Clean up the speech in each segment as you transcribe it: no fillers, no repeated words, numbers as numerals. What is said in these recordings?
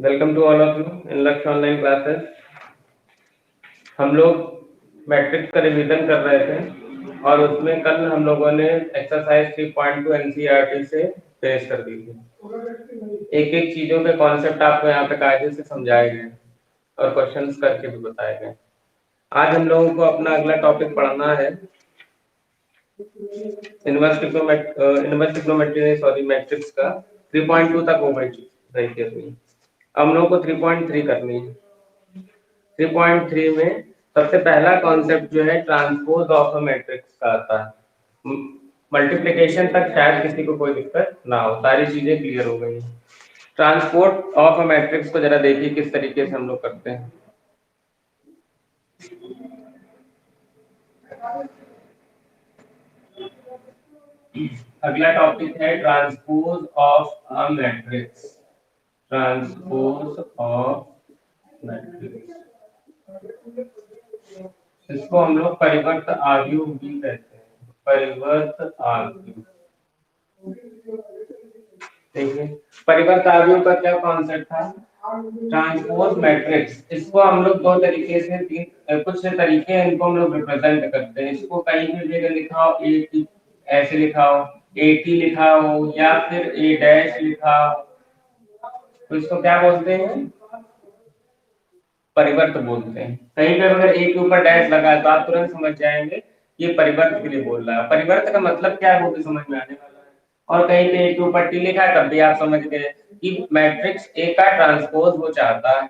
Welcome to all of you in Lakshya online classes. हम लोग matrix का रिवीजन कर रहे थे और उसमें कल हम लोगों ने एक्सरसाइज 3.2 एनसीईआरटी से फिनिश कर दी थी। एक एक चीजों के कॉन्सेप्ट आपको यहाँ पे कायदे से समझाए गए और क्वेश्चंस करके भी बताए गए। आज हम लोगों को अपना अगला टॉपिक पढ़ना है मैट्रिक्स का 3.2 तक हो गई रही थी अपनी। हम लोगों को 3.3 करनी है। 3.3 में सबसे पहला कॉन्सेप्ट जो है ट्रांसपोज ऑफ अ मैट्रिक्स का आता है। मल्टीप्लिकेशन तक शायद किसी को कोई दिक्कत ना हो, सारी चीजें क्लियर हो गई। ट्रांसपोर्ट ऑफ अ मैट्रिक्स को जरा देखिए किस तरीके से हम लोग करते हैं। अगला टॉपिक है transpose of a matrix. Transpose of matrix, इसको हम लोग परिवर्त आव्यूह भी कहते हैं। परिवर्त आव्यूह, देखिए परिवर्त आव्यूह का क्या कॉन्सेप्ट था? ट्रांसपोज मैट्रिक्स, इसको हम लोग दो तरीके से कुछ से तरीके हैं इनको हम लोग रिप्रेजेंट करते हैं। इसको कहीं भी जगह लिखा हो ए ऐसे लिखा हो, ए टी लिखा हो या फिर ए डैश लिखा हो, तो इसको क्या बोलते हैं? परिवर्त बोलते हैं। कहीं पर अगर ए के ऊपर डैश लगा है तो आप तुरंत समझ जाएंगे ये परिवर्त के लिए बोल रहा है। परिवर्त का मतलब क्या है वो भी समझ में आने वाला है। और कहीं पे ए के ऊपर टी लिखा है तब भी आप समझ गए कि मैट्रिक्स ए का ट्रांसपोज वो चाहता है।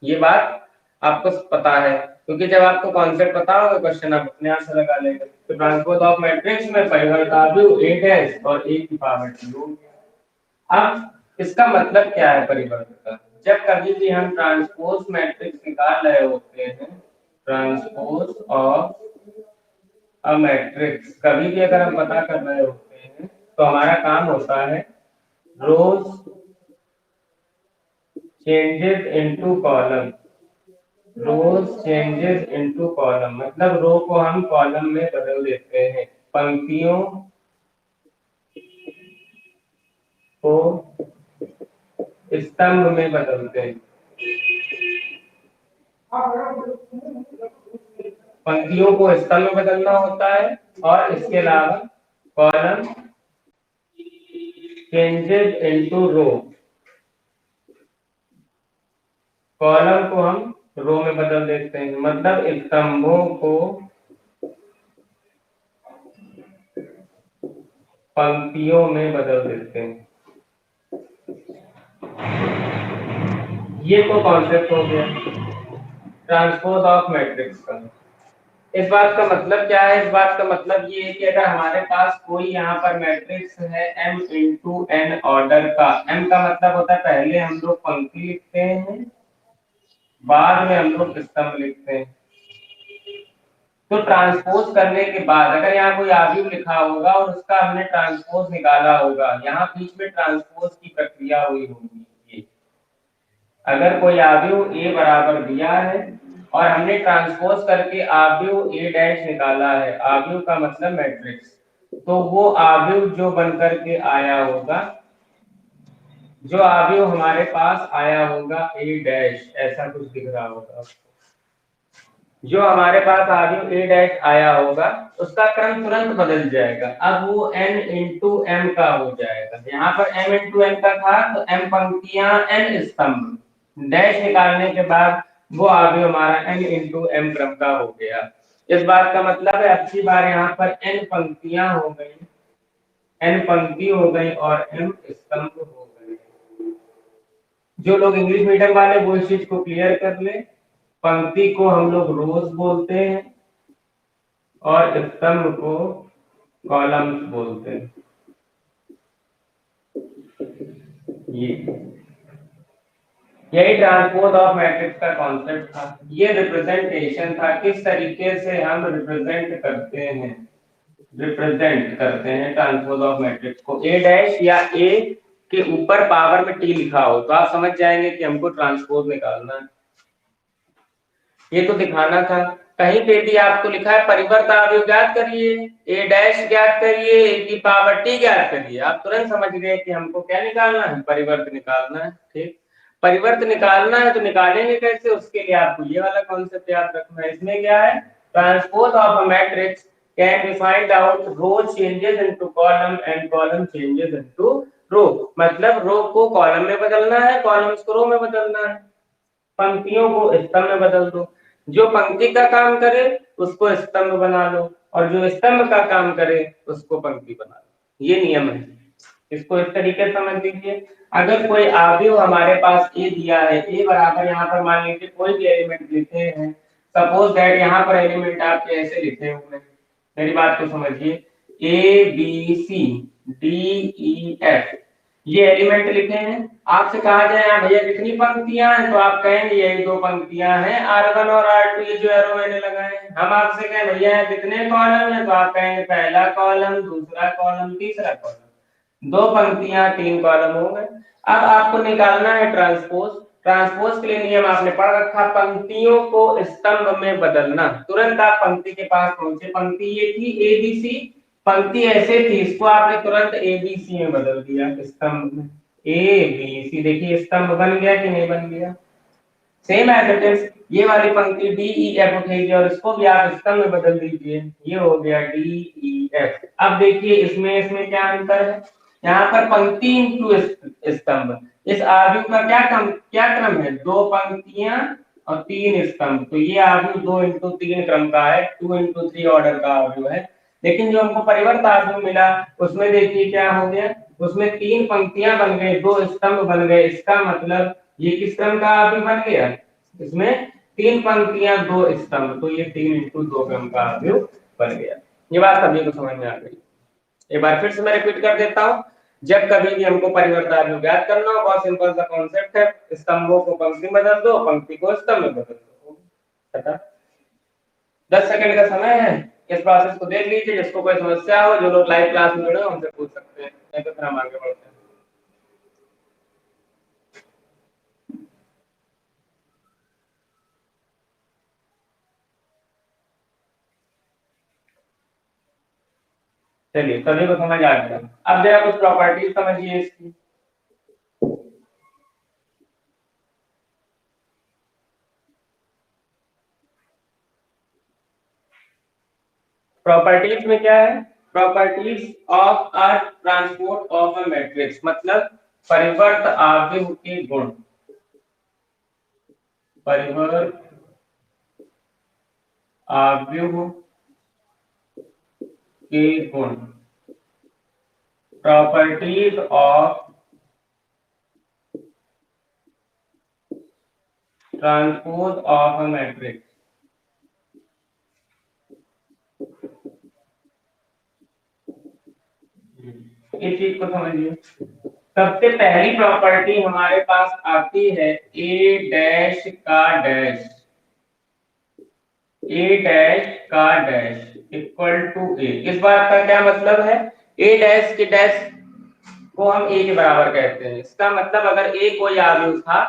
ये बात आपको पता है क्योंकि जब आपको कॉन्सेप्ट पता होगा क्वेश्चन आप अपने आप से लगा लेंगे। तो ट्रांसपोज ऑफ मैट्रिक्स में परिवर्त आव्यूह ए डैश और ए की पावर टी हो गया। अब इसका मतलब क्या है परिवर्त का? जब कभी भी हम ट्रांसपोज मैट्रिक्स निकाल रहे होते हैं, ट्रांसपोज ऑफ अ मैट्रिक्स कभी भी अगर हम पता कर रहे होते हैं तो हमारा काम होता है रोज चेंजेस इनटू कॉलम। रोज चेंजेस इनटू कॉलम मतलब रो को हम कॉलम में बदल देते हैं, पंक्तियों को स्तंभ में बदलते हैं। पंक्तियों को स्तंभ में बदलना होता है और इसके अलावा कॉलम चेंजेस इनटू रो, कॉलम को हम रो में बदल देते हैं। मतलब स्तंभों को पंक्तियों में बदल देते हैं। ये तो कॉन्सेप्ट हो गया ट्रांसपोज ऑफ मैट्रिक्स का। इस बात का मतलब क्या है? इस बात का मतलब ये है कि अगर हमारे पास कोई यहाँ पर मैट्रिक्स है m इंटू n ऑर्डर का, m का मतलब होता है पहले हम लोग पंक्ति लिखते हैं बाद में हम लोग स्तंभ लिखते हैं। तो ट्रांसपोज करने के बाद अगर यहाँ कोई आव्यूह लिखा होगा और उसका हमने ट्रांसपोज निकाला होगा, यहाँ बीच में ट्रांसपोज की प्रक्रिया हुई होगी। अगर कोई आव्यूह a बराबर दिया है और हमने ट्रांसपोज करके आव्यूह a डैश निकाला है, आव्यूह का मतलब मैट्रिक्स, तो वो आव्यूह जो बनकर के आया होगा, जो आव्यूह हमारे पास आया होगा a डैश, ऐसा कुछ दिख रहा होगा, जो हमारे पास आव्यूह a डैश आया होगा उसका क्रम तुरंत बदल जाएगा। अब वो n इंटू m का हो जाएगा। यहाँ पर m इंटू n का था तो m पंक्तियां n स्तंभ, डैश निकालने के बाद वो आव्यूह हमारा n इंटू m क्रम का हो गया। इस बात का मतलब है अब की बार यहाँ पर n पंक्तियां हो गई, n पंक्ति हो गई और m स्तंभ हो गए। जो लोग इंग्लिश मीडियम वाले वो इस चीज को क्लियर कर ले, पंक्ति को हम लोग रोज बोलते हैं और स्तंभ को कॉलम्स बोलते हैं। यही ट्रांसपोज ऑफ मैट्रिक्स का कॉन्सेप्ट था। ये रिप्रेजेंटेशन था, किस तरीके से हम रिप्रेजेंट करते हैं ट्रांसपोज ऑफ मैट्रिक्स को। ए डैश या ए के ऊपर पावर में टी लिखा हो तो आप समझ जाएंगे कि हमको ट्रांसपोज निकालना है। ये तो दिखाना था। कहीं पे भी आपको लिखा है परिवर्त आव्यूह ज्ञात करिए, ए डैश ज्ञात करिए, ए की पावर टी ज्ञात करिए, आप तुरंत समझ गए कि हमको क्या निकालना है? परिवर्त निकालना है। ठीक, परिवर्त निकालना है तो निकालेंगे कैसे, उसके लिए आपको ये वाला कॉन्सेप्ट याद रखना है। इसमें क्या है, transpose of a matrix can be find out row changes into column and column changes into row. मतलब रो को कॉलम में बदलना है, कॉलम्स को रो में बदलना है, पंक्तियों को स्तंभ में बदल दो। जो पंक्ति का काम करे उसको स्तंभ बना लो, और जो स्तंभ का काम करे उसको पंक्ति बना लो। ये नियम है, इसको इस तरीके से समझ लीजिए। अगर कोई आव्यूह हमारे पास ए दिया है, ए बराबर यहाँ पर मान लीजिए कोई भी एलिमेंट लिखे हैं, सपोज दैट यहाँ पर एलिमेंट आपके ऐसे लिखे हुए हैं, मेरी बात को समझिए, A B C D E F, ये एलिमेंट लिखे हैं। आपसे कहा जाए यहाँ भैया कितनी पंक्तियां हैं, तो आप कहेंगे यही 2 पंक्तियां हैं, R1 और R2, ये जो एरो मैंने लगाए हैं। हम आपसे कहें भैया कितने कॉलम है, तो आप कहेंगे पहला कॉलम, दूसरा कॉलम, तीसरा कॉलम, 2 पंक्तियां 3 कॉलम हो गए। अब आपको निकालना है ट्रांसपोज। ट्रांसपोज के लिए नियम आपने पढ़ रखा, पंक्तियों को स्तंभ में बदलना। तुरंत आप पंक्ति के पास पहुंचे, पंक्ति ये थी ABC, पंक्ति ऐसे थी, इसको आपने तुरंत ABC में बदल दिया, स्तंभ में ABC। देखिए स्तंभ बन गया कि नहीं बन गया, सेम एज इट इज। ये वाली पंक्ति DEF उठेगी और इसको भी आप स्तंभ में बदल दीजिए, ये हो गया DEF। अब देखिए इसमें इसमें क्या अंतर है, यहाँ पर पंक्ति इंटू स्तंभ, इस आव्यूह का क्या क्रम है, 2 पंक्तियां और 3 स्तंभ, तो ये आव्यूह 2 इंटू 3 क्रम का है, 2 इंटू 3 ऑर्डर का आव्यूह है। लेकिन जो हमको परिवर्त आव्यूह मिला उसमें देखिए क्या हो गया, उसमें 3 पंक्तियां बन गई, 2 स्तंभ बन गए। इसका मतलब ये किस क्रम का आव्यूह बन गया, इसमें 3 पंक्तियां 2 स्तंभ, तो ये 3 इंटू 2 क्रम का आव्यूह बन गया। ये बात सभी को समझ में आ गई। एक बार फिर से मैं रिपीट कर देता हूं, जब कभी भी हमको परिवर्त आव्यूह ज्ञात करना हो, बहुत सिंपल सा कॉन्सेप्ट है, स्तंभों को पंक्ति में बदल दो, पंक्ति को स्तंभ में बदल दो। 10 सेकंड का समय है, इस प्रोसेस को देख लीजिए। जिसको कोई समस्या हो, जो लोग लाइव क्लास में जुड़े हो उनसे पूछ सकते हैं, नहीं तो फिर हम आगे बढ़ते हैं। चलिए सभी को समझ आ गया। अब जरा कुछ प्रॉपर्टीज समझिए इसकी। प्रॉपर्टीज में क्या है, properties of a transport of a matrix, मतलब परिवर्त आव्यूह के गुण, परिवर्त आव्यूह के गुण, properties of transpose of a matrix. इस चीज को समझिए। सबसे पहली प्रॉपर्टी हमारे पास आती है ए डैश का डैश, ए डैश का डैश इक्वल टू ए। इस बात का क्या मतलब है, ए डैश के डैश को हम ए के बराबर कहते हैं। इसका मतलब अगर ए कोई आव्यूह था,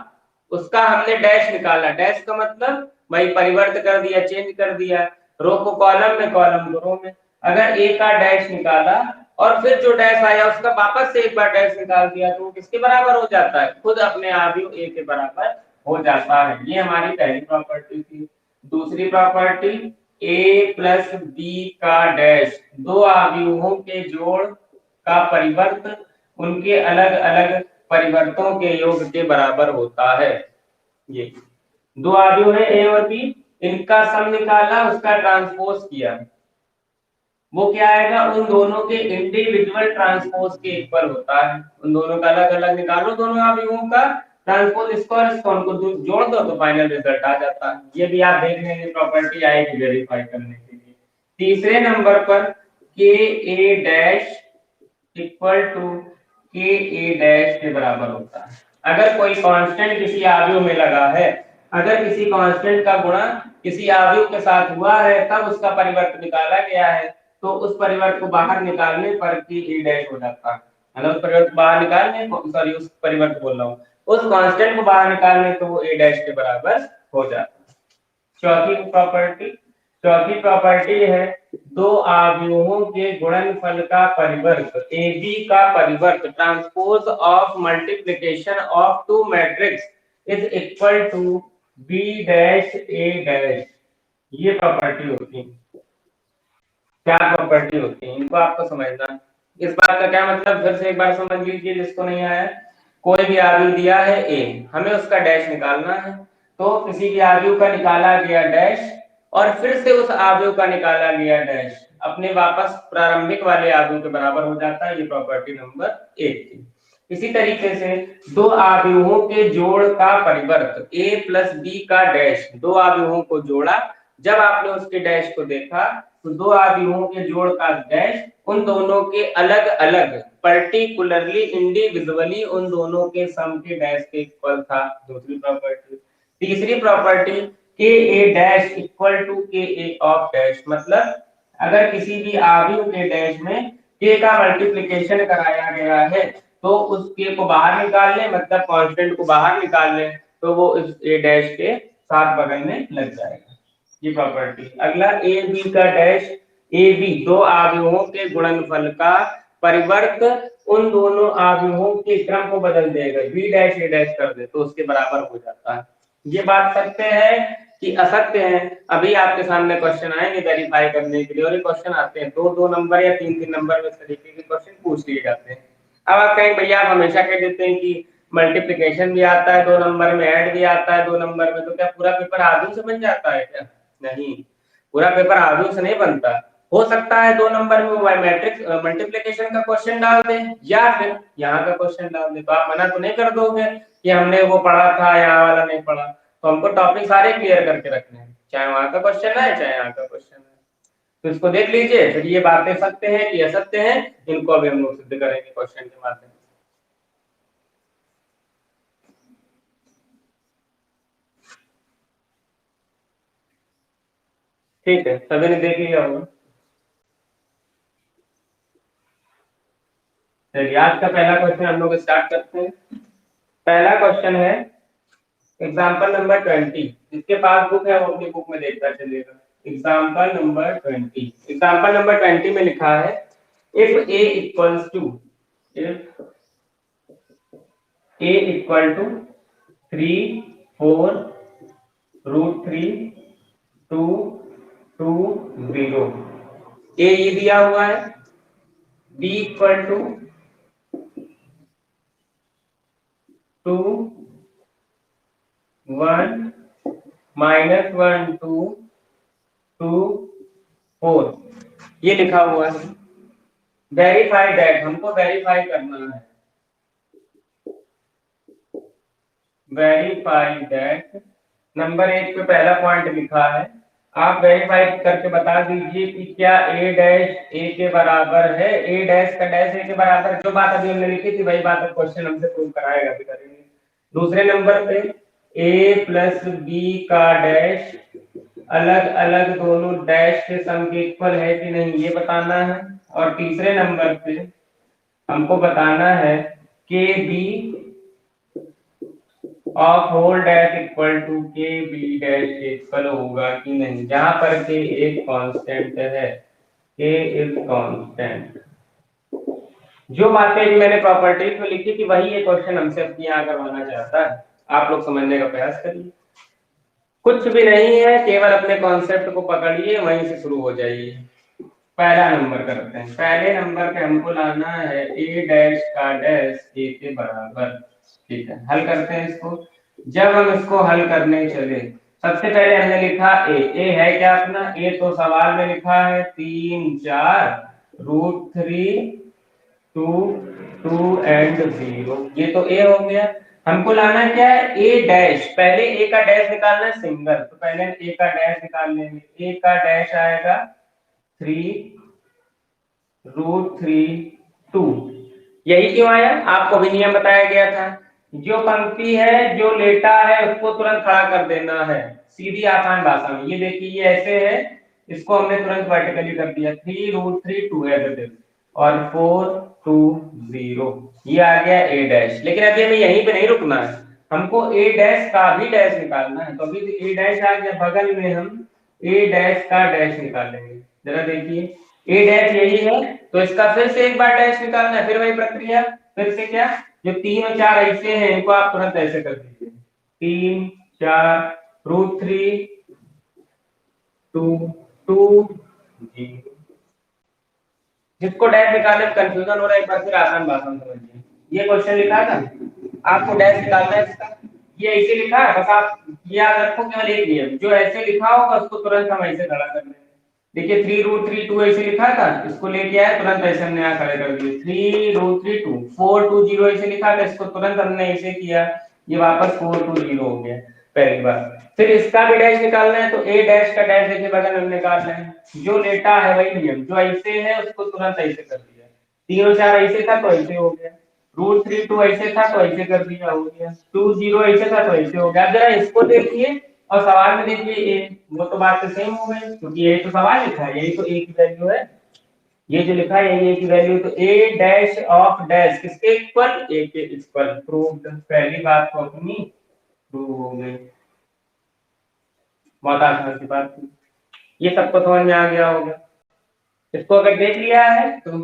उसका हमने डैश निकाला, डैश का मतलब भाई परिवर्त कर दिया, चेंज कर दिया, रो को कॉलम में, कॉलम को रो में। अगर ए का डैश निकाला और फिर जो डैश आया उसका वापस से एक बार डैश निकाल दिया, तो किसके बराबर हो जाता है, खुद अपने आव्यूह ए के बराबर हो जाता है। ये हमारी पहली प्रॉपर्टी थी। दूसरी प्रॉपर्टी ए प्लस बी का डैश, 2 आव्यूहों के जोड़ का परिवर्त उनके अलग अलग परिवर्तों के योग के बराबर होता है। ये 2 आव्यूह है ए और बी, इनका सम निकाला, उसका ट्रांसपोज किया, वो क्या आएगा, उन दोनों के इंडिविजुअल ट्रांसपोज के इक्वल होता है। उन दोनों का अलग अलग निकालो, दोनों आव्यूहों का ट्रांसपोज, इसको और इसको उनको जोड़ दो तो फाइनल रिजल्ट आ जाता है। ये भी आप देख लेंगे, प्रॉपर्टी आएगी वेरीफाई करने के लिए। तीसरे नंबर पर के ए डैश इक्वल टू के ए डैश के बराबर होता है। अगर कोई कांस्टेंट किसी आव्यूह में लगा है, अगर किसी कांस्टेंट का गुणा किसी आव्यूह के साथ हुआ है, तब उसका परिवर्त निकाला गया है, तो उस परिवर्त को बाहर निकालने पर के ए डैश हो जाता है। मतलब उस परिवर्त को बाहर निकालने, सॉरी उस परिवर्त बोल रहा हूँ, उस कांस्टेंट को बाहर निकालने तो वो ए डैश के बराबर हो जाता है। चौथी प्रॉपर्टी है 2 आव्यूहों के गुणनफल का परिवर्त, AB का परिवर्त, transpose of multiplication of 2 matrix is equal to B dash A dash. ये प्रॉपर्टी होती है। क्या प्रॉपर्टी होती है, इनको आपको समझना। इस बात का क्या मतलब, फिर से एक बार समझ लीजिए जिसको नहीं आया। कोई भी आव्यूह दिया है ए, हमें उसका डैश निकालना है। तो किसी भी आव्यूह का निकाला गया डैश और फिर से उस आव्यूह का निकाला गया डैश अपने वापस प्रारंभिक वाले आव्यूह के बराबर हो जाता है। ये प्रॉपर्टी नंबर 1 थी। इसी तरीके से दो आव्यूहों के जोड़ का परिवर्त a प्लस बी का डैश, दो आव्यूहों को जोड़ा, जब आपने उसके डैश को देखा तो दो आव्यूहों के जोड़ का डैश उन दोनों के अलग अलग पर्टिकुलरली इंडिविजुअली उन दोनों के सम के डैश के इक्वल था। दूसरी प्रॉपर्टी। तीसरी प्रॉपर्टी के ए डैश इक्वल टू के ए ऑफ डैश, मतलब अगर किसी भी आव्यूह के डैश में के का मल्टीप्लिकेशन कराया गया है तो उस के को बाहर निकाल ले, मतलब कांस्टेंट को बाहर निकाल ले, तो वो इस ए डैश के साथ बगल में लग जाएगा। ये प्रॉपर्टी। अगला ए बी का डैश, ए बी दो आव्यूहों के गुणनफल का परिवर्त उन दोनों आव्यूहों के क्रम को बदल देगा, बी डैश ए डैश कर दे तो उसके बराबर हो जाता है। ये बात सत्य है कि असत्य है? अभी आपके सामने क्वेश्चन आएंगे वेरीफाई करने के लिए, और ये क्वेश्चन आते हैं दो नंबर या तीन नंबर में इस तरीके के क्वेश्चन पूछ लिए जाते हैं। अब आप कहेंगे भैया आप हमेशा कह देते हैं कि मल्टीप्लिकेशन भी आता है 2 नंबर में, ऐड भी आता है 2 नंबर में, तो क्या पूरा पेपर आव्यूह से बन जाता है क्या? नहीं, पूरा पेपर आव्यूह से नहीं बनता। हो सकता है 2 नंबर में वो मैट्रिक्स मल्टीप्लिकेशन का क्वेश्चन डाल दे या फिर यहाँ का क्वेश्चन डाल दे, तो आप मना तो नहीं कर दोगे कि हमने वो पढ़ा था यहाँ वाला नहीं पढ़ा। तो हमको टॉपिक सारे क्लियर करके रखने हैं, चाहे वहां का क्वेश्चन है चाहे यहाँ का क्वेश्चन है। तो इसको देख लीजिए, फिर ये बातें सत्य है कि असत्य है, इनको अभी हम लोग सिद्ध करेंगे क्वेश्चन के माध्यम से। ठीक है, सभी ने देख लिया होगा। चलिए आज का पहला क्वेश्चन हम लोग स्टार्ट करते हैं। पहला क्वेश्चन है एग्जाम्पल नंबर 20। जिसके पास बुक है वो अपनी बुक में देखता चलेगा। एग्जाम्पल नंबर 20, एग्जाम्पल नंबर 20 में लिखा है if A equals to, if A equal to 3 4 √3 2 2 0, A ये दिया हुआ है, बी इक्वल टू 2 1 -1 2 2 4, ये लिखा हुआ है। वेरीफाई दैट, हमको वेरीफाई करना है। वेरीफाई दैट नंबर 1 पे पहला पॉइंट लिखा है, आप वेरीफाई करके बता दीजिए कि क्या ए डैश ए के बराबर है, ए डैश का डैश ए के बराबर। जो बात अभी हमने लिखी थी वही बात क्वेश्चन हमसे प्रूव कराएगा, भी करेंगे। दूसरे नंबर पे ए प्लस बी का डैश अलग अलग दोनों डैश के सम के इक्वल है कि नहीं ये बताना है। और तीसरे नंबर पे हमको बताना है के B of whole dash equal to K B dash के इक्वल होगा कि नहीं, जहां पर के एक कांस्टेंट है, के इज कांस्टेंट। जो बातें मैंने प्रॉपर्टीज में लिखी थी वही ये क्वेश्चन हमसे अपनी यहाँ करवाना चाहता है। आप लोग समझने का प्रयास करिए, कुछ भी नहीं है, केवल अपने कॉन्सेप्ट को पकड़िए, वहीं से शुरू हो जाइए। पहला नंबर करते हैं। पहले नंबर पे हमको लाना है ए डैश का डैश ए के बराबर। ठीक है, हल करते हैं इसको। जब हम इसको हल करने चले, सबसे पहले हमने लिखा ए है क्या अपना, ए तो सवाल में लिखा है 3 4 √3 2 2 एंड 0, ये तो ए हो गया। हमको लाना क्या है ए डैश, पहले ए का डैश निकालना है सिंगल, तो पहले ए का डैश निकाल लेंगे। ए का डैश आएगा 3 √3 2। यही क्यों आया, आपको भी नियम बताया गया था, जो पंक्ति है जो लेटा है उसको तुरंत खड़ा कर देना है, सीधी आसान भाषा में। ये देखिए ये ऐसे है, इसको हमने तुरंत वर्टिकली कर दिया, 3 √3 2 है और 4 2 0, ये आ गया ए डैश। लेकिन अभी हमें यहीं पे नहीं रुकना है, हमको ए डैश का भी डैश निकालना है। तो अभी ए डैश आ गया, बगल में हम ए डैश का डैश निकालेंगे। जरा देखिए ए डैश यही है, तो इसका फिर से एक बार डैश निकालना है, फिर वही प्रक्रिया, फिर से क्या, जो 3 और 4 ऐसे हैं इनको आप तुरंत ऐसे कर दीजिए, 3 4 √3 2 2 0। जिसको डैश निकालने में कंफ्यूजन हो रहा है एक बार फिर आसान भाषा में समझिए। ये क्वेश्चन लिखा था, आपको डैश निकालना है इसका, ये ऐसे लिखा है, बस आप याद रखो केवल एक नियम, जो ऐसे लिखा होगा उसको तुरंत हम ऐसे खड़ा कर लेंगे। देखिए 3 √3 2 ऐसे लिखा था, इसको लेके आए तुरंत ऐसे हमने यहाँ खड़े कर दिए। 3 √3 2 4 2 0 ऐसे लिखा था, इसको तुरंत हमने ऐसे किया, ये वापस 4 2 0 हो गया पहली बार। फिर इसका भी डैश निकालना है तो ए डैश का डैश देखिए बगल में निकालना है, जो लेटा है वही नियम, जो ऐसे है उसको तुरंत ऐसे कर दिया। 3 और 4 ऐसे था तो ऐसे हो गया, √3 2 ऐसे था तो ऐसे कर दिया, हो गया। 2 0 ऐसे था तो ऐसे हो गया। अब जरा इसको देखिए और सवाल में देखिए ए, वो तो बात तो सेम हो गई क्योंकि यही तो सवाल लिखा है, यही तो ए की वैल्यू है, ये जो लिखा है यही ए की वैल्यू, तो ए डैश ऑफ डैश किसके इक्वल, ए के इक्वल। प्रूव्ड, पहली बात तो अपनी प्रूव हो गई, बहुत आसान सी बात थी, ये सबको समझ में आ गया होगा। इसको अगर देख लिया है तो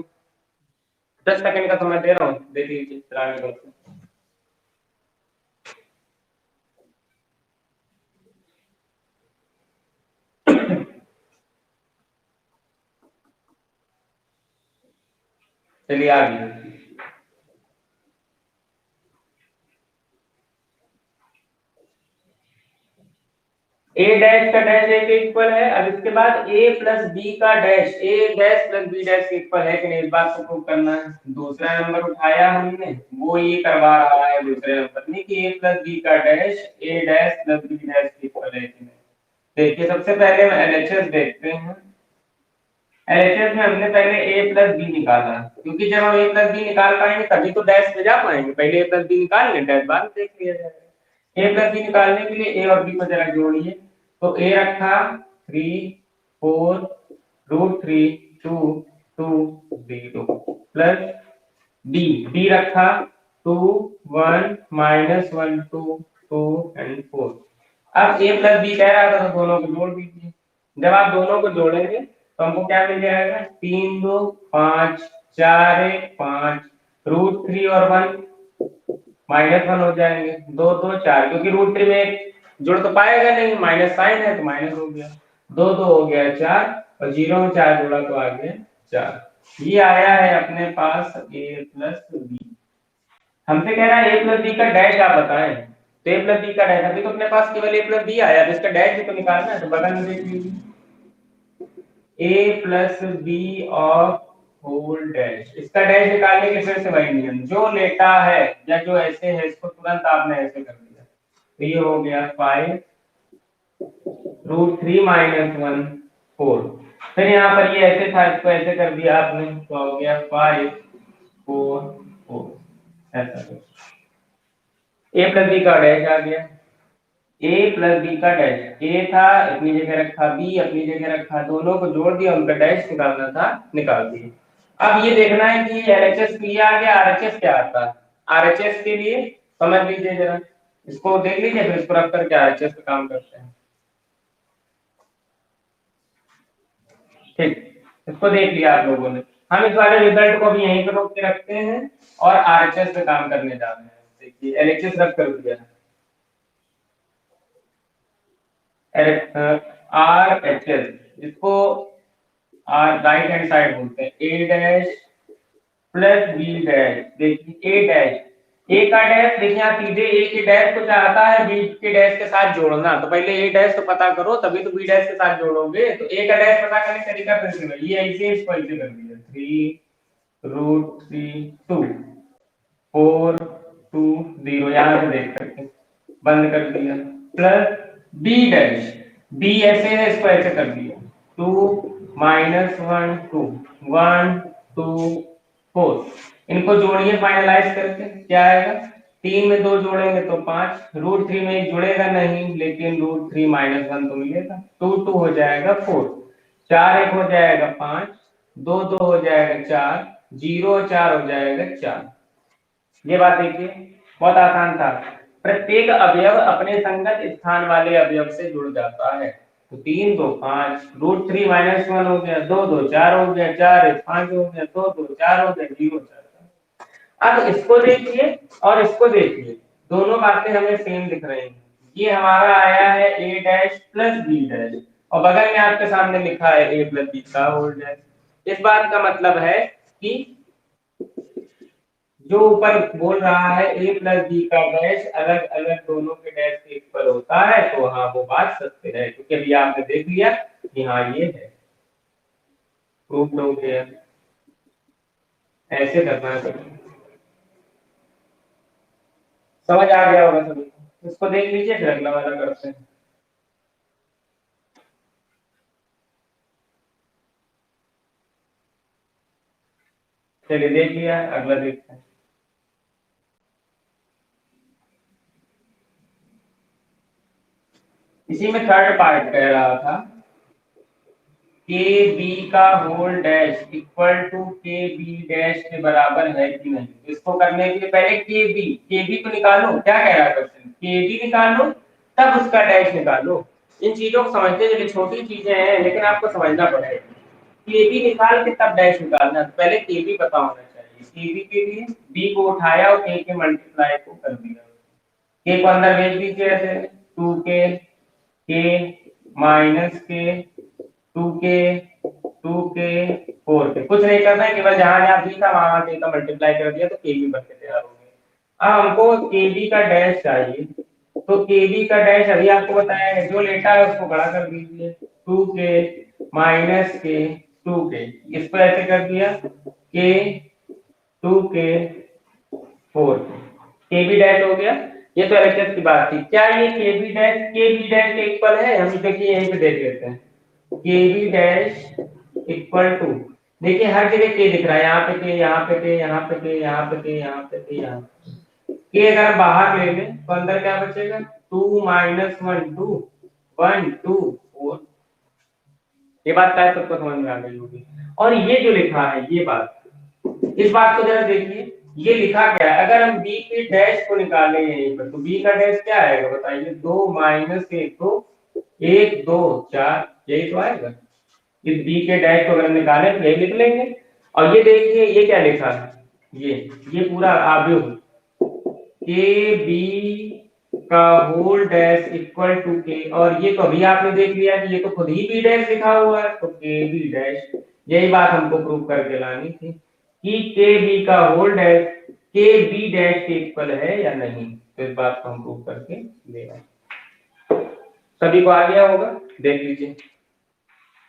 10 सेकंड का समय दे रहा हूँ, देख लीजिए चलाने को। चलिए आगे, ए डैश का डैश ए के इक्वल है। अब इसके बाद ए प्लस बी का dash, A dash plus B dash के इक्वल है कि नहीं, इस बात को प्रूव करना है। दूसरा नंबर उठाया हमने, वो ये करवा रहा है दूसरे नंबर में कि ए प्लस बी का dash A dash plus B dash के इक्वल है कि नहीं। देखिए सबसे पहले हम एलएचएस देखते हैं। एलएचएस में हमने पहले ए प्लस बी निकाला, क्योंकि जब हम ए प्लस बी निकाल पाएंगे तभी तो डैश पे जा पाएंगे, पहले ए प्लस बी निकाल लें, डैश बाद में देख लिया जाएगा। ए प्लस बी निकालने के लिए ए और बी को जरा जोड़िए, तो ए रखा 3 4 √3 2 2 0 प्लस बी, बी रखा 2 1 -1 2 2 एंड 4। अब ए प्लस बी कह रहा था तो दोनों को जोड़ दीजिए, जब आप दोनों को जोड़ेंगे तो हमको क्या मिल जाएगा, 3 2 5 4 1 5 √3 और 1 -1 हो जाएंगे, 2 2 4, क्योंकि √3 में जुड़ तो पाएगा नहीं, माइनस साइन है तो माइनस हो गया, 2 2 हो गया 4 और 0 में 4 जोड़ा तो आ गया 4। ये आया है अपने पास ए प्लस बी। हमसे कह रहा है ए प्लस बी का डैश आप बताएं, तो ए प्लस बी का डैश, अभी तो अपने पास केवल ए प्लस बी आया, इसका डैश भी तो निकालना है, तो बगल में देख लीजिए A plus B of whole dash, इसका डैश निकालने के फिर से वही नियम, जो लेटा है या जो ऐसे है इसको तुरंत आपने ऐसे कर दिया, तो ये हो गया 5 √3 -1 4। फिर यहाँ पर ये ऐसे था, इसको ऐसे कर दिया आपने, तो हो गया 5 4 4 ऐसा। ए प्लस बी का डैश आ गया, ए प्लस बी का डैश, ए था अपनी जगह रखा, बी अपनी जगह रखा, दोनों को जोड़ दिया, उनका डैश निकालना था, निकाल दिए। अब ये देखना है कि एलएचएस के लिए आ गया, आरएचएस क्या आता है। आरएचएस के लिए समझ लीजिए जरा, इसको देख लीजिए फिर इसको रख करके आरएचएस पे काम करते हैं। ठीक, इसको देख लिया आप लोगों ने, हम इस वाले रिजल्ट को भी यहीं पे रोक के रखते हैं और आरएचएस पे काम करने जा रहे हैं। देखिए एलएचएस रख कर दिया, आरएचएस, इसको राइट हैंड साइड बोलते हैं, ए डैश प्लस बी डैश। देखिए ए डैश, ए का डैश देखिए यहाँ सीधे ए के डैश को चाहता है बी के डैश के साथ जोड़ना, तो पहले ए डैश तो पता करो तभी तो बी डैश के साथ जोड़ोगे, तो ए का डैश पता करने का तरीका फिर से ये ऐसे इसको ऐसे कर दिया, 3 √3 2 4 2 0, यहाँ से देख करके बंद कर दिया, प्लस बी डैश, बी ऐसे है इसको ऐसे कर दिया, 2 -1 2 1 2 4, इनको जोड़िए फाइनलाइज करके क्या आएगा, 3 में 2 जोड़ेंगे तो 5, √3 में एक जुड़ेगा नहीं लेकिन √3 -1 तो मिलेगा, 2 2 हो जाएगा 4, 4 1 हो जाएगा 5, 2 2 हो जाएगा 4, 0 4 हो जाएगा 4। ये बात देखिए बहुत आसान था, प्रत्येक अवयव अपने संगत स्थान वाले अवयव से जुड़ जाता है, तो 3 2 5 √3 -1 हो गया, 2 2 4 हो गया, 4 1 5 हो गया, 2 2 4 हो गया, 0 4। अब इसको देखिए और इसको देखिए, दोनों बातें हमें सेम दिख रही हैं, ये हमारा आया है ए डैश प्लस बी डैश, और बगल में आपके सामने लिखा है ए प्लस बी का होल डैश। इस बात का मतलब है कि जो ऊपर बोल रहा है ए प्लस बी का डैश अलग अलग दोनों के डैश के इक्वल होता है, तो हाँ वो बात सत्य है, क्योंकि अभी आपने देख लिया कि हाँ ये है, प्रूफ हो गया। ऐसे करना है, समझ आ गया होगा सभी को। इसको देख लीजिए फिर अगला वाला करते हैं। चलिए देख लिया, अगला देखते हैं। इसी में थर्ड पार्ट कह रहा था के बी का whole dash equal to K B dash के बराबर है कि नहीं। इसको करने के लिए पहले के बी को निकालो, क्या कह रहा है क्वेश्चन, के बी निकालो तब उसका डैश निकालो। इन चीजों को समझते चलिए, छोटी चीजें हैं लेकिन आपको समझना पड़ेगा। के बी निकाल के तब डैश निकालना, तो पहले के बी पता होना चाहिए। के बी के लिए बी को उठाया और के मल्टीप्लाई को कर दिया, के को अंदर भेज दीजिए ऐसे, टू के माइनस के फोर के, कुछ नहीं करना है, केवल जहां जहां बी था वहां के का मल्टीप्लाई कर दिया तो के बी बन के तैयार हो गया। अब हमको के बी का डैश चाहिए, तो के बी का डैश अभी आपको बताया है, जो लेटा है उसको बड़ा कर दीजिए, टू के माइनस के टू के, इसको ऐसे कर दिया के टू के फोर के बी डैश हो गया। ये तो एलएचएस की बात थी, क्या ये के बी डैश के इक्वल है, हम देखिए यहीं पे देख लेते हैं। के बी डैश इक्वल टू, देखिए हर जगह के दिख रहा है, यहाँ पे के, यहाँ पे के, यहाँ पे के, यहाँ पे के, यहाँ पे के, यहाँ के, अगर हम बाहर ले लें तो अंदर क्या बचेगा, two minus one two, one two four. ये बात शायद सबको समझ में आ गई होगी। और ये जो लिखा है ये बात, इस बात को जरा देखिए, ये लिखा क्या है, अगर हम बी के डैश को निकालें यहीं पर, तो बी का डैश क्या आएगा बताइए, दो माइनस एक, तो एक दो चार, यही तो आएगा। इस बी के डैश को अगर हम निकालें तो यही लिख लेंगे। और ये देखिए ये क्या लिखा है, ये पूरा आव्यूह के बी का होल डैश इक्वल टू के, और ये तो अभी आपने देख लिया कि ये तो खुद ही बी डैश लिखा हुआ है, तो के बी डैश, यही बात हमको प्रूव करके लानी थी कि के बी का whole dash K B dash के इक्वल है या नहीं, तो इस बात को हम प्रूव करके देगा। सभी को आ गया होगा, देख लीजिए।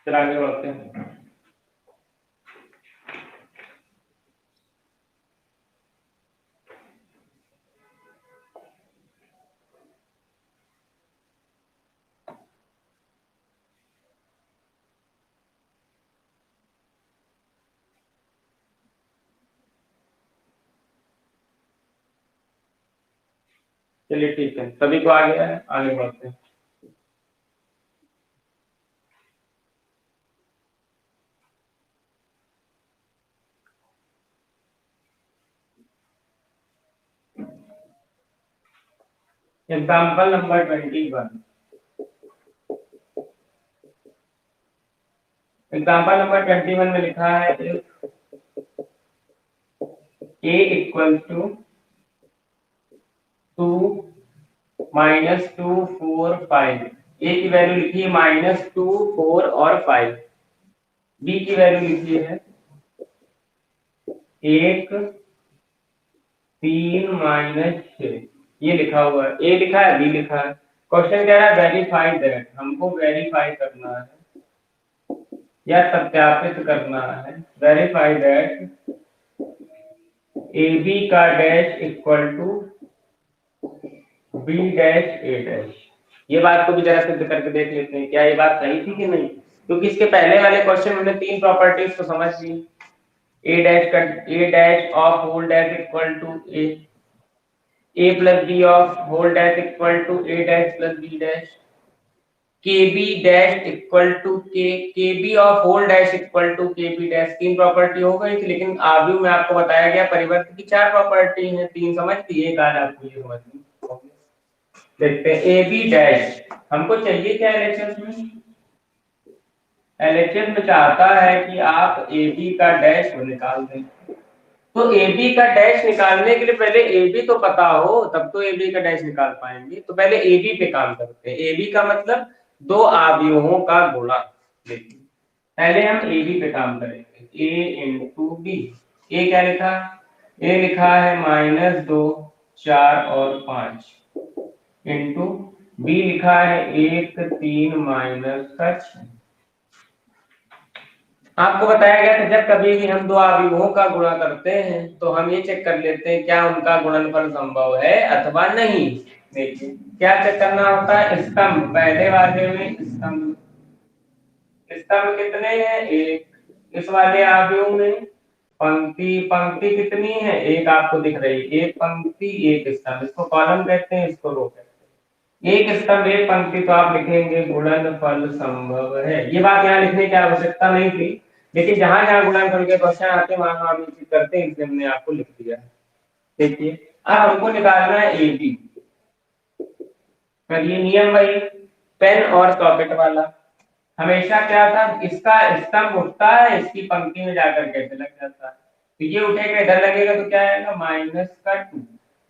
चल आगे बढ़ते हैं। चलिए ठीक है, सभी को आ गया है, आगे बढ़ते हैं। Example number 21। एग्जाम्पल नंबर 21 में लिखा है a equal to two minus two four five, A की वैल्यू लिखी है माइनस टू फोर और फाइव, बी की वैल्यू लिखी है एक तीन माइनस छह, ये लिखा हुआ है, ए लिखा है बी लिखा है। क्वेश्चन कह रहा है वेरीफाई दैट, हमको वेरीफाई करना है या सत्यापित करना है, वेरीफाई दैट ए बी का dash equal to B dash A dash. ये बात को भी जरा सिद्ध करके देख लेते हैं, क्या ये बात सही थी कि नहीं, क्योंकि इसके पहले वाले क्वेश्चन में हमने तीन प्रॉपर्टीज को समझ ली। A dash of whole dash equal to A plus B of whole dash equal to A dash plus B dash, K B dash equal to K B of whole dash equal to K B dash. तीन property हो गई थी, लेकिन आव्यूह में आपको बताया गया परिवर्त की चार प्रॉपर्टी है, तीन समझ ली, एक आज आपको ये समझ ली। देखते हैं ए बी डैश, हमको चाहिए क्या एलएचएस में, एलएचएस में चाहता है कि आप ए बी का डैश को निकाल दें। तो ए बी का डैश निकालने के लिए पहले ए बी तो पता हो, तब तो ए बी का डैश निकाल पाएंगे। तो पहले ए बी पे काम करते हैं। ए बी का मतलब दो अवयवों का गुणा। देखिए पहले हम ए बी पे काम करेंगे। ए इंटू बी। ए क्या लिखा? ए लिखा है -2, 4 और 5 इंटू बी लिखा है 1, 3 -6। आपको बताया गया था जब कभी भी हम दो अवयवों का गुणा करते हैं तो हम ये चेक कर लेते हैं क्या उनका गुणनफल संभव है अथवा नहीं। देखिए क्या चेक करना होता है, स्तंभ पहले वाले में स्तंभ स्तंभ कितने हैं? एक। इस वाले अवयव में पंक्ति पंक्ति कितनी है? एक आपको दिख रही है, एक पंक्ति एक स्तंभ। इसको कॉलम कहते हैं, इसको रो कहते हैं। एक स्तंभ एक पंक्ति, तो आप लिखेंगे गुणनफल संभव है। ये बात यहाँ लिखने की आवश्यकता नहीं थी, लेकिन जहां जहां गुणनफल के क्वेश्चन आते हैं वहां हम ये चीज करते हैं, इसलिए हमने आपको लिख दिया। देखिए अब हमको निकालना है ए बी। करिए नियम वही, पेन और सॉकेट वाला। हमेशा क्या था, इसका स्तंभ उठता है, इसकी पंक्ति में जाकर कैसे लग जाता है। तो ये उठेगा इधर लगेगा तो क्या आएगा -2।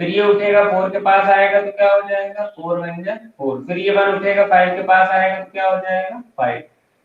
फिर ये उठेगा 4 के पास आएगा तो क्या हो जाएगा 4 वन जा 4। फिर ये 1 उठेगा 5 के पास आएगा तो क्या हो जाएगा 5।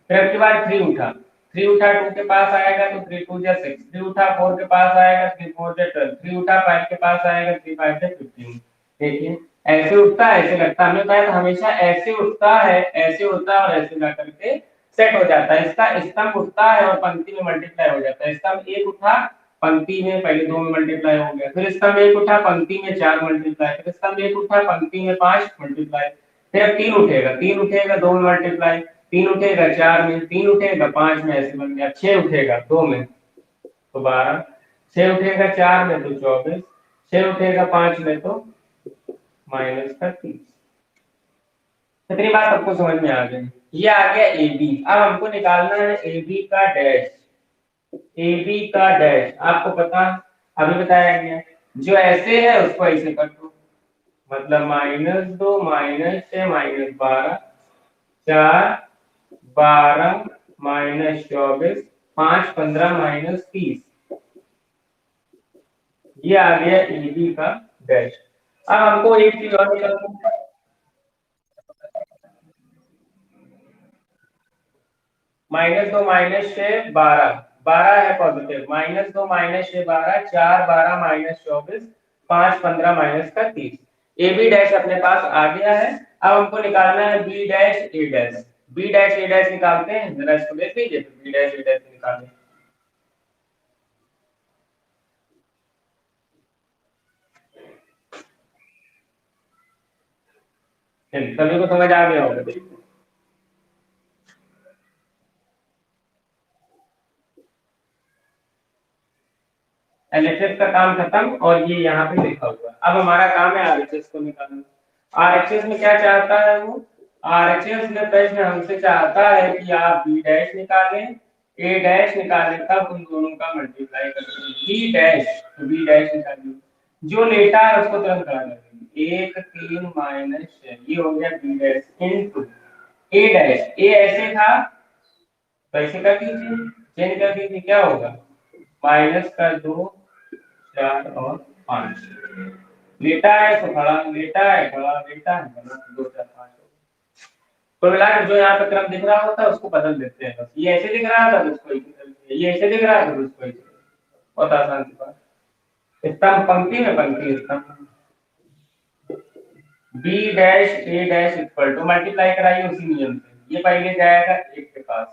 फिर अब के बाद 3 उठा, 3 उठा 2 के पास आएगा तो 3 2 जा 6। 3 उठा 4 के पास आएगा 3 4 जा 12। 3 उठा 5 के पास आएगा 3 5 जा 15। देखिए ऐसे उठता है ऐसे लगता है। हमने बताया था हमेशा ऐसे उठता है, ऐसे होता है और ऐसे जाकर के सेट हो जाता है। इसका स्तंभ उठता है और पंक्ति में मल्टीप्लाई हो जाता है। स्तंभ एक उठा, पंक्ति में पहले 2 में मल्टीप्लाई हो गया। फिर स्तंभ एक उठा, पंक्ति में 4 मल्टीप्लाई। फिर स्तंभ एक उठा, पंक्ति में 5 मल्टीप्लाई। फिर अब 3 उठेगा, 3 उठेगा 2 में मल्टीप्लाई। 3 उठेगा 4 में, 3 उठेगा 5 में, ऐसे बन गया। 6 उठेगा 2 में तो 12, 6 उठेगा 4 में तो 24, 6 उठेगा 5 में तो -30। कितनी बात आपको समझ में आ गई? ये आ गया ए बी। अब हमको निकालना है ए बी का डैश। ए बी का डैश आपको पता, अभी बताया गया, जो ऐसे है उसको ऐसे कर दो। मतलब -2 -6 -12, 4 12 -24, 5 15 -30। ये आ गया ए बी का डैश। अब हमको एक चीज और निकालना है। -2 -6 12, 12 है पॉजिटिव। -2 -6 12, 4 12 -24, 5 15 -30। ए बी डैश अपने पास आ गया है। अब हमको निकालना है B dash A dash. B dash A dash निकालते हैं, जरा इसको देख लीजिए। तो बी डैश ए डैश निकालें। सभी को समझ आ गया होगा। देखिए एलएचएस का काम खत्म और ये यहाँ पे लिखा हुआ है। अब हमारा काम है आरएचएस को निकालना। आरएचएस में क्या चाहता है वो? आरएचएस में प्रश्न हमसे चाहता है कि आप बी डैश निकालें, ए डैश निकालें, तब उन दोनों का मल्टीप्लाई करके बी डैश, तो बी डैश निकालिए। जो लेटा है उसको तुरंत करा देंगे। 1 3 -6, ये हो गया बी डैश इनटू ए डैश। ए ऐसे था तो ऐसे कर दीजिए, चेंज कर दीजिए, क्या होगा -2 4 और 5। लेटा है तो खड़ा, लेटा है खड़ा, लेटा है खड़ा, 2 4 5। कुल मिलाकर जो यहाँ पे क्रम दिख रहा होता है उसको बदल देते हैं। बस ये ऐसे दिख रहा था तो उसको ऐसे कर दिया, ये ऐसे दिख रहा था तो उसको ऐसे। बहुत आसान सी बात। स्तंभ पंक्ति में, पंक्ति स्तंभ। B dash A dash equal to, multiply कराइए उसी नियम से। ये पहले जाएगा 1 के पास,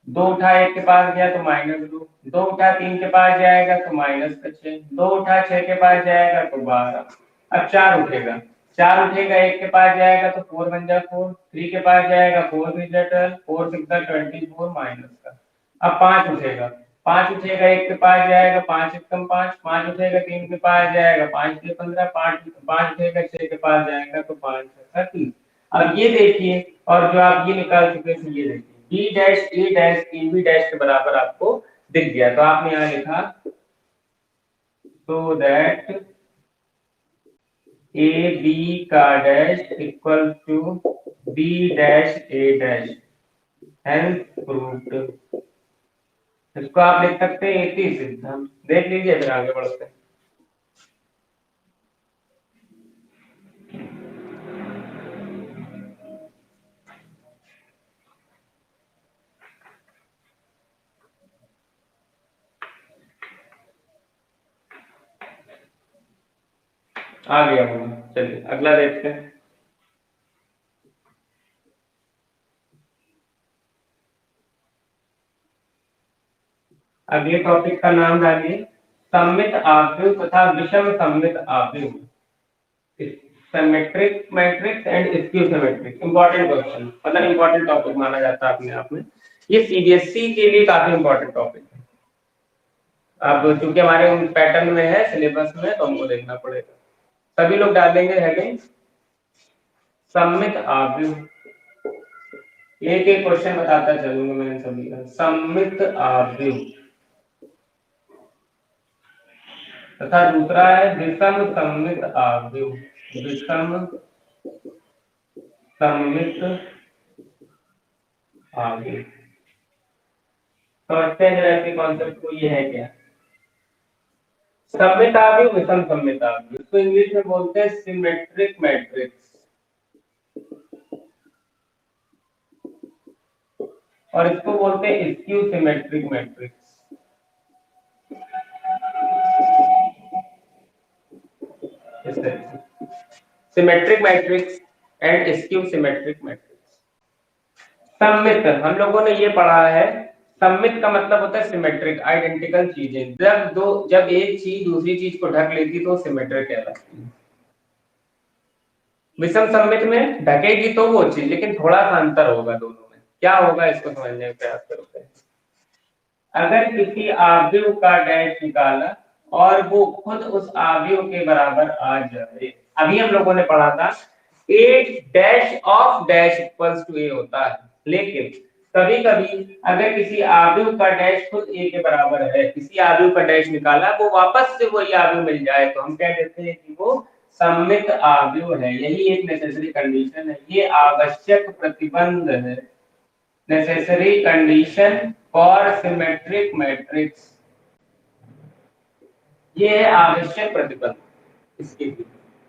2 उठा 1 के पास गया तो -2, 2 उठा 3 के पास जाएगा तो -6, 2 उठा 6 के पास जाएगा तो 12। अब 4 उठेगा, 4 उठेगा 1 के पास जाएगा तो 4 बन जा 4, 3 के पास जाएगा 4 3 जा 12, 4 6 जा 24 माइनस का। अब 5 उठेगा, 5 उठेगा 1 के पास जाएगा 5 1 5, 5 उठेगा 3 के पास जाएगा 5 3 15, 5 उठेगा 6 के पास जाएगा तो 5 6 30। अब ये देखिए, और जो आप ये निकाल चुके थे ये देखिए, B dash A dash A B dash के बराबर आपको दिख गया। तो आपने यहाँ लिखा so that ए बी का dash equal to B dash A dash, hence proved. इसको आप लिख सकते हैं इति सिद्धम। देख लीजिए फिर आगे बढ़ते हैं। आ गया मुझे, चलिए अगला देखते हैं। अगले टॉपिक का नाम डालिए सममित आव्यूह तथा विषम सममित आव्यूह, symmetric matrix and skew symmetric. Important question, मतलब इंपॉर्टेंट टॉपिक माना जाता है अपने आप में। ये सीबीएसई के लिए काफी इंपॉर्टेंट टॉपिक है। अब चूंकि हमारे पैटर्न में है, सिलेबस में, तो हमको देखना पड़ेगा। सभी लोग डालेंगे हेडिंग सममित आव्यूह। एक एक क्वेश्चन बताता चलूंगा मैं सभी का। सममित आव्यूह तथा दूसरा है विषम सममित आव्यूह। विषम सममित आव्यूह समझते हैं जरा इसके कॉन्सेप्ट को। ये है क्या सममित आव्यूह, विषम सममित आव्यूह? इसको इंग्लिश में बोलते हैं सिमेट्रिक मैट्रिक्स, और इसको बोलते हैं skew symmetric matrix. Symmetric matrix and skew symmetric matrix. सममित हम लोगों ने ये पढ़ा है। सममित का मतलब होता है सिमेट्रिक, आइडेंटिकल चीजें। जब एक चीज दूसरी चीज को ढक लेती तो सिमेट्रिक कहलाती है। विषम सममित में ढकेगी तो वो चीज, लेकिन थोड़ा सा अंतर होगा दोनों में। क्या होगा इसको समझने का प्रयास करते हैं। अगर किसी आव्यूह का डैश निकाला और वो खुद उस आव्यूह के बराबर आ जाए। अभी हम लोगों ने पढ़ा था A dash of dash equals to A होता है, लेकिन कभी कभी अगर किसी आव्यूह का डैश खुद ए के बराबर है, किसी आव्यूह का डैश निकाला, वो वापस से वही आव्यूह मिल जाए, तो हम कह देते हैं कि वो सममित आव्यूह है। यही एक नेसेसरी कंडीशन है, ये आवश्यक प्रतिबंध है, necessary condition for symmetric matrix. ये है आवश्यक प्रतिबंध इसके लिए।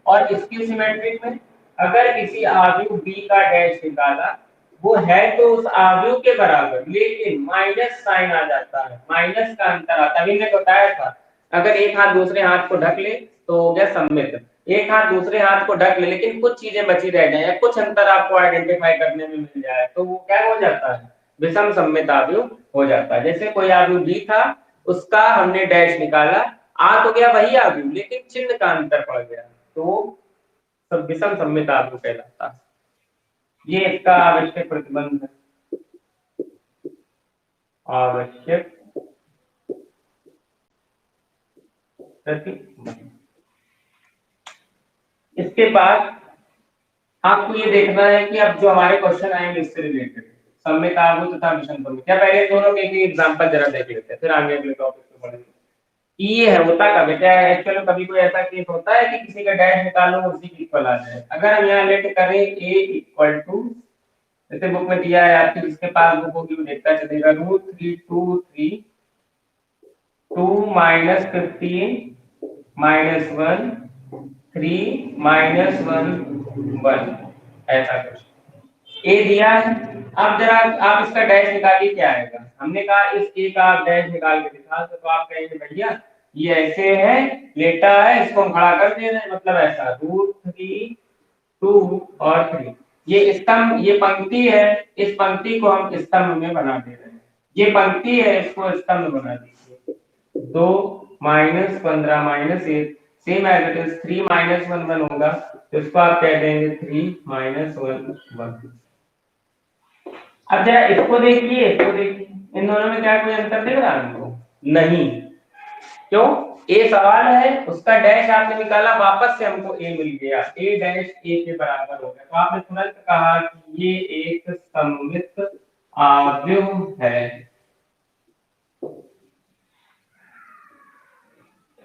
और इसकी सिमेट्रिक में अगर किसी आव्यूह बी का डैश निकाला, वो है तो उस आव्यूह के बराबर, लेकिन माइनस साइन आ जाता है, माइनस का अंतर आता है। अभी मैंने बताया था अगर एक हाथ दूसरे हाथ को ढक ले तो हो गया सममित। एक हाथ दूसरे हाथ को ढक ले लेकिन कुछ चीजें बची रह जाए या कुछ अंतर आपको आइडेंटिफाई करने में मिल जाए, तो वो क्या हो जाता है, विषम सममित आव्यूह हो जाता है। जैसे कोई आव्यूह बी था, उसका हमने डैश निकाला, आ तो गया वही आव्यूह, लेकिन चिन्ह का अंतर पड़ गया, तो सब विषम सममित आव्यूह कहलाता है। ये इसका आवश्यक प्रतिबंध है। आवश्यक प्रतिबंध। इसके बाद आपको ये देखना है कि अब जो हमारे क्वेश्चन आएंगे इससे रिलेटेड, सममित आव्यूह तथा विषम सममित, क्या पहले दोनों के एक एग्जांपल जरा देख लेते हैं, फिर आगे अगले टॉपिक पे बढ़ेंगे। ये है होता कब है, क्या है एक्चुअली कभी कोई ऐसा केस होता है कि किसी का डैश निकालो उसी की इक्वल आ जाए। अगर हम यहाँ लेट करें a इक्वल टू, जैसे बुक में दिया है आपकी, जिसके पास बुक होगी वो देखता चलेगा, √323 2 -15 -1 3 -1 1, ऐसा कुछ ए दिया है। अब जरा आप इसका डैश निकालिए, क्या आएगा। हमने कहा इस ए का आप डैश निकाल के दिखा, तो आप कहेंगे भैया ये ऐसे है, लेटा है, इसको हम खड़ा कर दे रहे हैं, मतलब ऐसा √3 2 और 3। ये स्तंभ, ये पंक्ति है, इस पंक्ति को हम स्तंभ में बना दे रहे हैं। ये पंक्ति है, इसको स्तंभ बना दीजिए। 2 -15 -1, सेम एज इट इज 3 -1 1 होगा, तो इसको आप कह देंगे 3 -1 1। अब जरा इसको देखिए, इसको देखिए, इन दोनों में क्या कोई अंतर दिख रहा है हमको? नहीं। क्यों? ए सवाल है, उसका डैश आपने निकाला, वापस से हमको ए मिल गया, ए डैश ए के बराबर हो गया, तो आपने तुरंत कहा कि ये एक सममित आव्यूह है।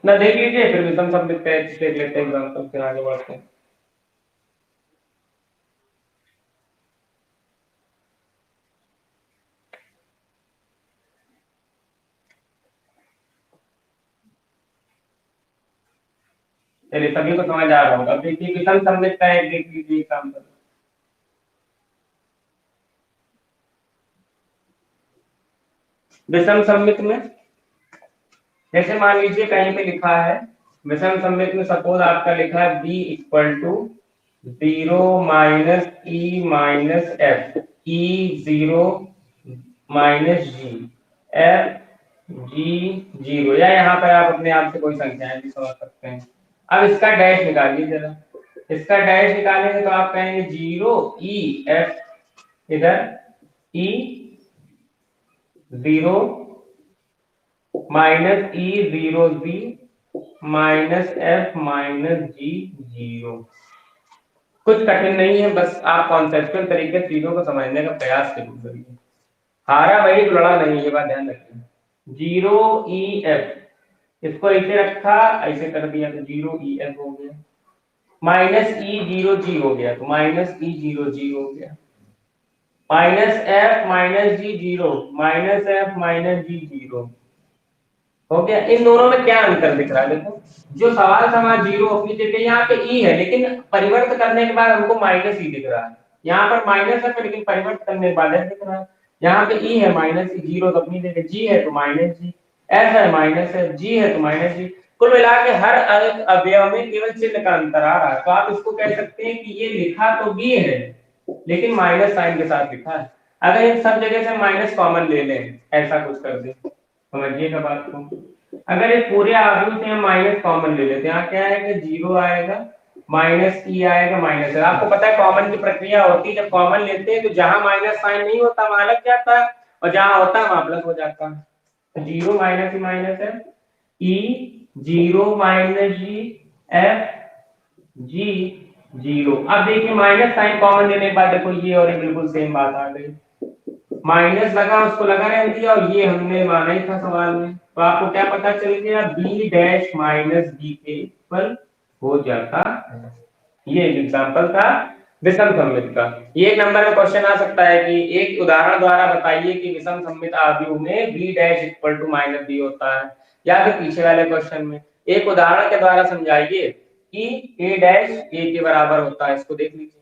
ना देख लीजिए, फिर विषम सममित देख लेते हैं एग्जांपल, फिर आगे बढ़ते हैं। चलिए सभी को समझ आ रहा होगा। अब देखिए विषम सममित का एक देख लीजिए एग्जाम्पल। विषम सममित में जैसे मान लीजिए कहीं पे लिखा है, विषम सममित में सपोज आपका लिखा है b equal to 0 minus E minus F, E 0 minus G, F G 0, या यहाँ पर आप अपने आप से कोई संख्याएं भी समझ सकते हैं। अब इसका डैश निकालिए जरा। इसका डैश निकालेंगे तो आप कहेंगे 0 ई एफ, इधर ई 0 माइनस ई 0 जी माइनस एफ माइनस जी 0। कुछ कठिन नहीं है, बस आप कॉन्सेप्चुअल तरीके से चीजों को समझने का प्रयास जरूर करिए। हारा वही लड़ा नहीं, ये बात ध्यान रखिए। 0 ई एफ, इसको ऐसे रखा ऐसे कर दिया तो 0 ई एफ हो गया, माइनस ई 0 जी हो गया तो माइनस ई 0 जी हो गया, माइनस एफ माइनस जी 0 माइनस एफ माइनस जी 0 हो गया। इन दोनों में क्या अंतर दिख रहा है? देखो जो सवाल था वहां 0 अपनी जगह यहाँ पे ई है, लेकिन परिवर्त करने के बाद हमको माइनस ई दिख रहा है। यहाँ पर माइनस है लेकिन परिवर्त करने के बाद एफ दिख रहा है। यहाँ पे ई है माइनस ई, 0 तो अपनी जगह, जी है तो माइनस जी, एफ है माइनस है, जी है तो माइनस जी। कुल मिला के हर अवयव में केवल चिन्ह का अंतर आ रहा है। तो आप इसको कह सकते हैं कि ये लिखा तो बी है लेकिन माइनस साइन के साथ लिखा है। अगर इन सब जगह से माइनस कॉमन ले लें, ऐसा कुछ कर दें, समझिएगा बात को। अगर इस पूरे आव्यूह से हम माइनस कॉमन ले लेते हैं, यहाँ क्या है कि 0 आएगा, माइनस ई आएगा, माइनस है। आपको पता है कॉमन की प्रक्रिया होती है, जब कॉमन लेते हैं तो जहां माइनस साइन नहीं होता वहां लग जाता है, और जहां होता है वहां प्लस हो जाता है। 0 माइनस ई माइनस है, ई 0 माइनस जी, एफ जी 0। अब देखिए माइनस साइन कॉमन लेने के बाद देखो ये और ये बिल्कुल सेम बात आ गई, माइनस लगा उसको लगा रहने दिया, और ये हमने माना ही था सवाल में। तो आपको क्या पता चल गया, बी डैश माइनस बी के इक्वल हो जाता है। ये एक एग्जांपल था विषम सममित का। ये एक नंबर में क्वेश्चन आ सकता है कि एक उदाहरण द्वारा बताइए कि विषम सममित आव्यूह में B dash equal to minus B होता है, या फिर पीछे वाले क्वेश्चन में एक उदाहरण के द्वारा समझाइए कि ए डैश ए के बराबर होता है। इसको देख लीजिए।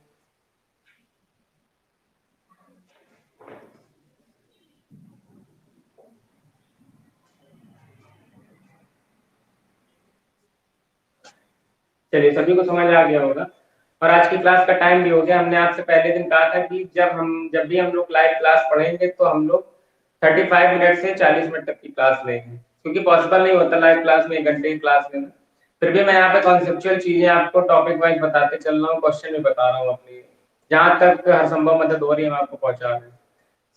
चलिए सभी को समझ आ गया होगा, और आज की क्लास का टाइम भी हो गया। हमने आपसे पहले दिन कहा था कि जब भी हम लोग लाइव क्लास पढ़ेंगे तो हम लोग 35 मिनट से 40 मिनट तक की क्लास लेंगे, क्योंकि पॉसिबल नहीं होता लाइव क्लास में 1 घंटे की क्लास लेना। फिर भी मैं यहाँ पे कॉन्सेप्चुअल चीजें आपको टॉपिक वाइज बताते चल रहा हूँ, क्वेश्चन भी बता रहा हूँ अपनी, जहाँ तक हर संभव मदद हो रही है मैं आपको पहुंचा रहा हूँ।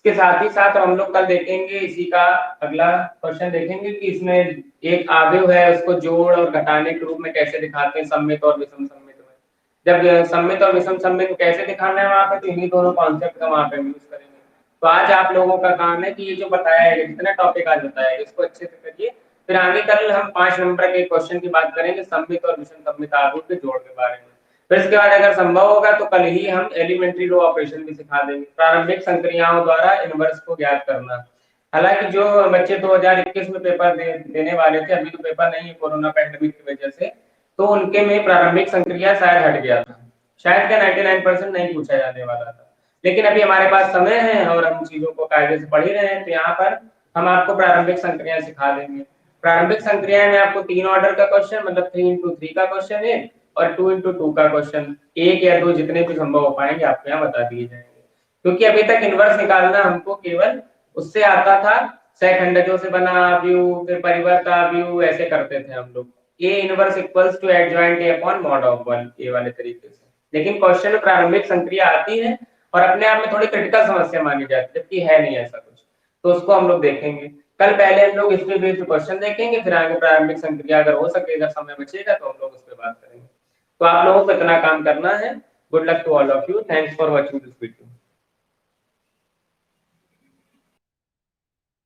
इसके साथ ही साथ हम लोग कल देखेंगे इसी का अगला क्वेश्चन देखेंगे कि इसमें एक आव्यूह है उसको जोड़ और घटाने के रूप में कैसे दिखाते हैं सममित और विषम सममित में। जब सममित और विषम सममित कैसे दिखाना है वहां पे, तो इन्हीं दोनों कॉन्सेप्ट का वहां पे यूज करेंगे। तो आज आप लोगों का काम है कि ये जो बताया है, जितना टॉपिक आज बताया है इसको अच्छे से करिए। फिर आगे कल हम 5 नंबर के क्वेश्चन की बात करेंगे सममित और विषम सममित आव्यूह के जोड़ के बारे में। फिर इसके बाद अगर संभव होगा तो कल ही हम एलिमेंट्री रो ऑपरेशन भी सिखा देंगे, प्रारंभिक संक्रियाओं द्वारा इनवर्स को ज्ञात करना। हालांकि जो बच्चे 2021 में पेपर देने वाले थे, अभी तो पेपर नहीं है कोरोना पैंडेमिक की वजह से, तो उनके में प्रारंभिक संक्रिया शायद हट गया था, शायद क्या 99% नहीं पूछा जाने वाला था। लेकिन अभी हमारे पास समय है और हम चीजों को कायदे से पढ़ ही रहे हैं, तो यहाँ पर हम आपको प्रारंभिक संक्रिया सिखा देंगे। प्रारंभिक संक्रिया में आपको 3 ऑर्डर का क्वेश्चन, मतलब 3 into 3 का क्वेश्चन है, और 2 into 2 का क्वेश्चन, 1 या 2 जितने भी संभव हो पाएंगे आपको यहाँ बता दिए जाएंगे। क्योंकि अभी तक इनवर्स निकालना हमको केवल उससे आता था, सहखंडजों से बना आव्यूह, फिर परिवर्त आव्यूह, ऐसे करते थे हम लोग। A inverse equals to adjoint A upon mod of 1, ये वाले तरीके से। लेकिन क्वेश्चन में प्रारंभिक संक्रिया आती है और अपने आप में थोड़ी क्रिटिकल समस्या मानी जाती है, जबकि है नहीं ऐसा कुछ, तो उसको हम लोग देखेंगे कल। पहले हम लोग इसके बेस्ड क्वेश्चन देखेंगे, फिर आगे प्रारंभिक संक्रिया अगर हो सके, अगर समय बचेगा तो हम लोग उस पर बात करेंगे। तो आप लोगों को इतना काम करना है। Good luck to all of you, thanks for watching this video.